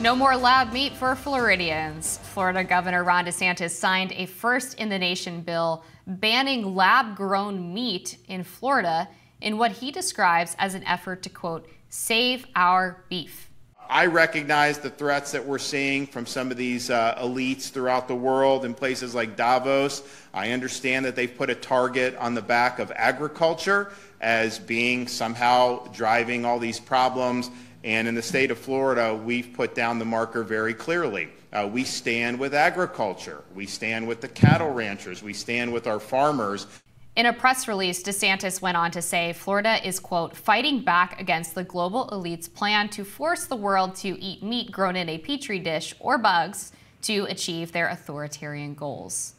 No more lab meat for Floridians. Florida Governor Ron DeSantis signed a first-in-the-nation bill banning lab-grown meat in Florida in what he describes as an effort to, quote, save our beef. I recognize the threats that we're seeing from some of these elites throughout the world in places like Davos. I understand that they've put a target on the back of agriculture as being somehow driving all these problems. And in the state of Florida, we've put down the marker very clearly. We stand with agriculture. We stand with the cattle ranchers. We stand with our farmers. In a press release, DeSantis went on to say Florida is, quote, fighting back against the global elite's plan to force the world to eat meat grown in a petri dish or bugs to achieve their authoritarian goals.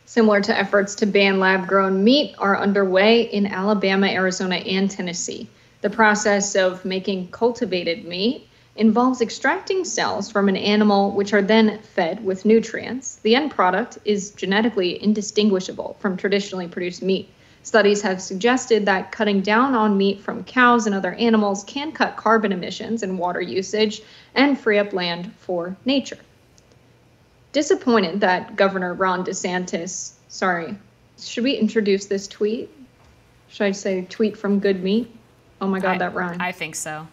Similar to efforts to ban lab-grown meat are underway in Alabama, Arizona, and Tennessee. The process of making cultivated meat involves extracting cells from an animal which are then fed with nutrients. The end product is genetically indistinguishable from traditionally produced meat. Studies have suggested that cutting down on meat from cows and other animals can cut carbon emissions and water usage and free up land for nature. Disappointed that Governor Ron DeSantis, should we introduce this tweet? Should I say tweet from Good Meat? Oh my God, that rhymed. I think so.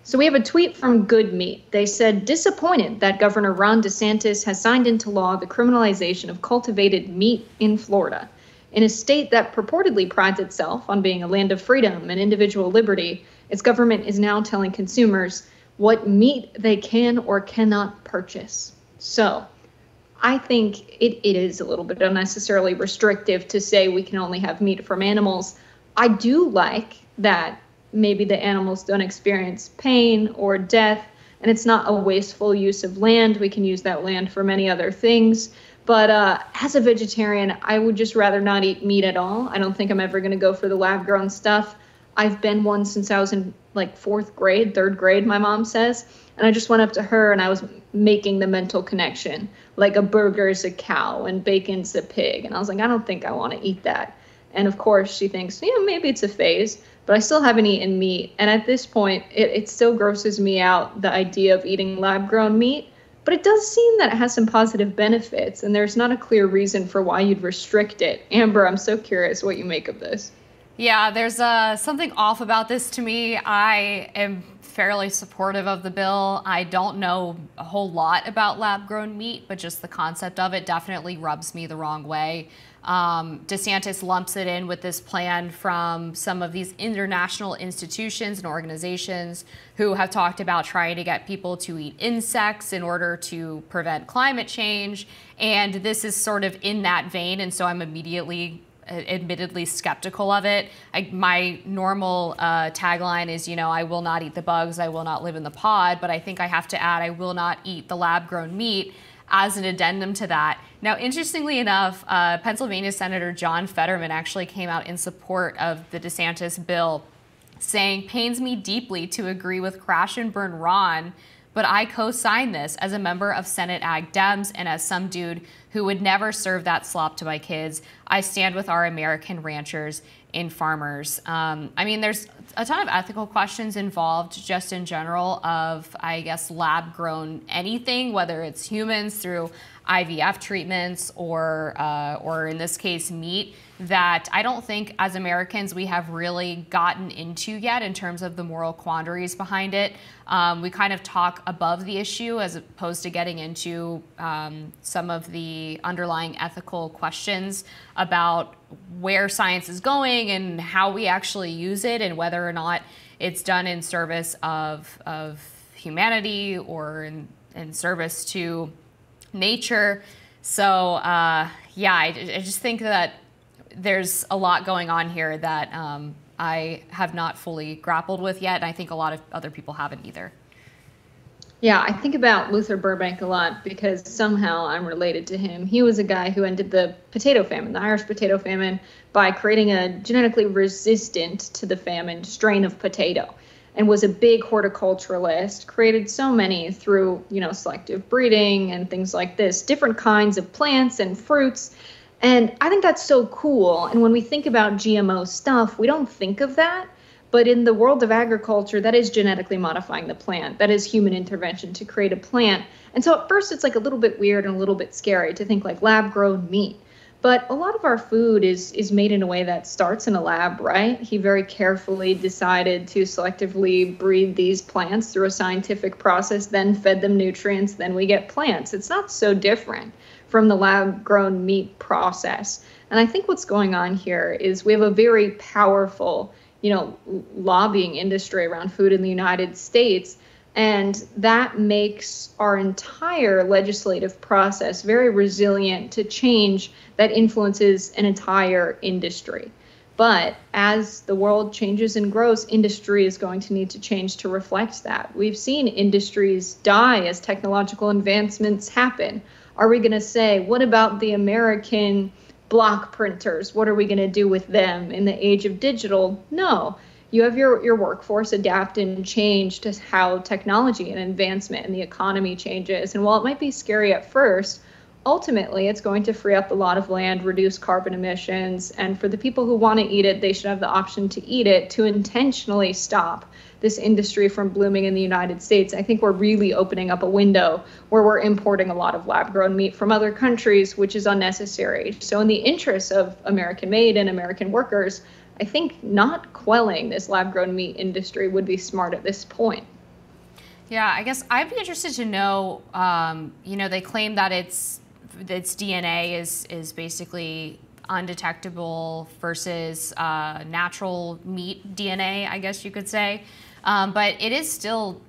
So we have a tweet from Good Meat. They said, disappointed that Governor Ron DeSantis has signed into law the criminalization of cultivated meat in Florida. In a state that purportedly prides itself on being a land of freedom and individual liberty, its government is now telling consumers what meat they can or cannot purchase. So I think it is a little bit unnecessarily restrictive to say we can only have meat from animals. I do like that maybe the animals don't experience pain or death, and it's not a wasteful use of land. We can use that land for many other things. But as a vegetarian, I would just rather not eat meat at all. I don't think I'm ever going to go for the lab-grown stuff. I've been one since I was in like third grade, my mom says. And I just went up to her and I was making the mental connection, like a burger's a cow and bacon's a pig. And I was like, I don't think I want to eat that. And of course, she thinks, maybe it's a phase, but I still haven't eaten meat. And at this point, it still grosses me out, the idea of eating lab-grown meat. But it does seem that it has some positive benefits, and there's not a clear reason for why you'd restrict it. Amber, I'm so curious what you make of this. Yeah, there's something off about this to me. I am fairly supportive of the bill. I don't know a whole lot about lab-grown meat, but just the concept of it definitely rubs me the wrong way. DeSantis lumps it in with this plan from some of these international institutions and organizations who have talked about trying to get people to eat insects in order to prevent climate change. And this is sort of in that vein. And so I'm admittedly skeptical of it. My normal tagline is, I will not eat the bugs, I will not live in the pod, but I think I have to add, I will not eat the lab-grown meat as an addendum to that. Now, interestingly enough, Pennsylvania Senator John Fetterman actually came out in support of the DeSantis bill, saying, pains me deeply to agree with Crash and Burn Ron, but I co-sign this as a member of Senate Ag Dems and as some dude who would never serve that slop to my kids. I stand with our American ranchers and farmers. I mean, there's a ton of ethical questions involved just in general of, I guess, lab-grown anything, whether it's humans through IVF treatments or in this case, meat, that I don't think as Americans we have really gotten into yet in terms of the moral quandaries behind it. We kind of talk above the issue as opposed to getting into some of the underlying ethical questions about where science is going and how we actually use it and whether or not it's done in service of humanity or in service to nature. So yeah, I just think that there's a lot going on here that I have not fully grappled with yet, and I think a lot of other people haven't either. Yeah, I think about Luther Burbank a lot because somehow I'm related to him. He was a guy who ended the potato famine, the Irish potato famine, by creating a genetically resistant to the famine strain of potato, and was a big horticulturalist, created so many through, selective breeding and things like this, different kinds of plants and fruits. And I think that's so cool. And when we think about GMO stuff, we don't think of that. But in the world of agriculture, that is genetically modifying the plant. That is human intervention to create a plant. And so at first it's like a little bit weird and a little bit scary to think like lab grown meat. But a lot of our food is made in a way that starts in a lab, right? He very carefully decided to selectively breed these plants through a scientific process, then fed them nutrients, then we get plants. It's not so different from the lab-grown meat process. And I think what's going on here is we have a very powerful, lobbying industry around food in the United States. And that makes our entire legislative process very resilient to change that influences an entire industry. But as the world changes and grows, industry is going to need to change to reflect that. We've seen industries die as technological advancements happen. Are we going to say, what about the American block printers? What are we going to do with them in the age of digital? No. You have your workforce adapt and change to how technology and advancement and the economy changes. And while it might be scary at first, ultimately it's going to free up a lot of land, reduce carbon emissions. And for the people who want to eat it, they should have the option to eat it, to intentionally stop this industry from blooming in the United States. I think we're really opening up a window where we're importing a lot of lab-grown meat from other countries, which is unnecessary. So in the interests of American-made and American workers, I think not quelling this lab-grown meat industry would be smart at this point. Yeah, I guess I'd be interested to know, they claim that its DNA is basically undetectable versus natural meat DNA, I guess you could say. But it is still,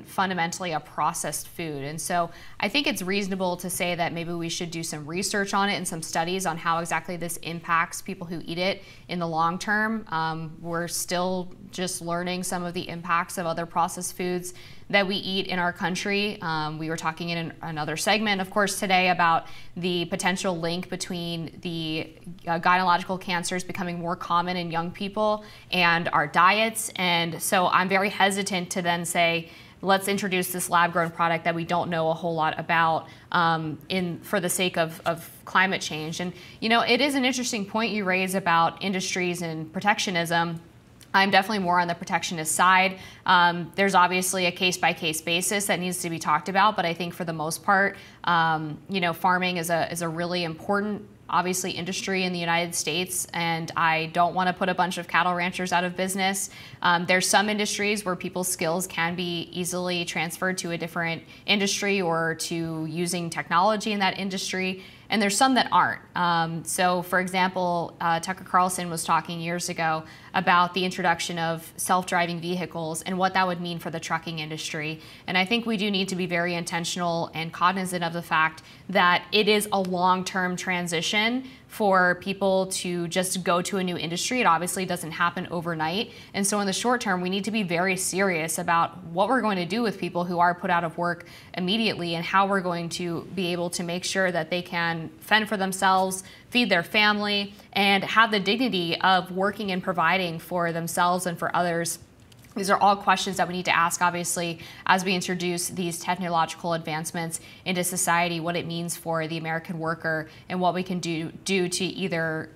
fundamentally a processed food. And so I think it's reasonable to say that maybe we should do some research on it and some studies on how exactly this impacts people who eat it in the long term. We're still just learning some of the impacts of other processed foods that we eat in our country. We were talking in another segment, of course, today about the potential link between the gynecological cancers becoming more common in young people and our diets. And so I'm very hesitant to then say, let's introduce this lab-grown product that we don't know a whole lot about for the sake of climate change. And, it is an interesting point you raise about industries and protectionism. I'm definitely more on the protectionist side. There's obviously a case-by-case basis that needs to be talked about, but I think for the most part, farming is a really important, obviously, industry in the United States, and I don't want to put a bunch of cattle ranchers out of business. There's some industries where people's skills can be easily transferred to a different industry or to using technology in that industry, and there's some that aren't. So, for example, Tucker Carlson was talking years ago about the introduction of self-driving vehicles and what that would mean for the trucking industry. And I think we do need to be very intentional and cognizant of the fact that it is a long-term transition for people to just go to a new industry. It obviously doesn't happen overnight. And so in the short term, we need to be very serious about what we're going to do with people who are put out of work immediately and how we're going to be able to make sure that they can fend for themselves, feed their family, and have the dignity of working and providing for themselves and for others. These are all questions that we need to ask, obviously, as we introduce these technological advancements into society, what it means for the American worker and what we can do to either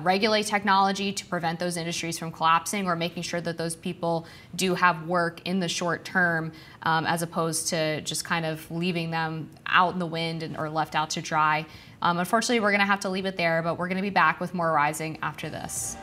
regulate technology to prevent those industries from collapsing or making sure that those people do have work in the short term as opposed to just kind of leaving them out in the wind or left out to dry. Unfortunately, we're going to have to leave it there, but we're going to be back with more Rising after this.